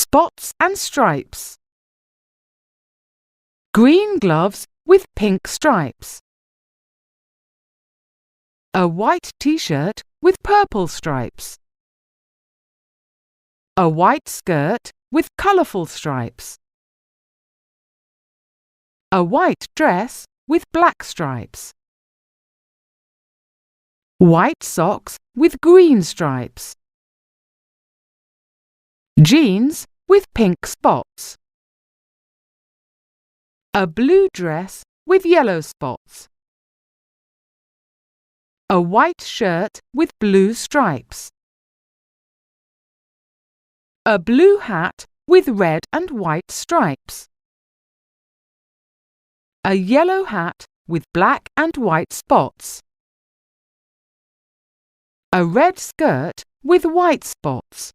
spots and stripes. Green gloves with pink stripes. A white t-shirt with purple stripes. A white skirt with colourful stripes. A white dress with black stripes. White socks with green stripes. Jeans with pink spots. A blue dress with yellow spots. A white shirt with blue stripes. A blue hat with red and white stripes. A yellow hat with black and white spots. A red skirt with white spots.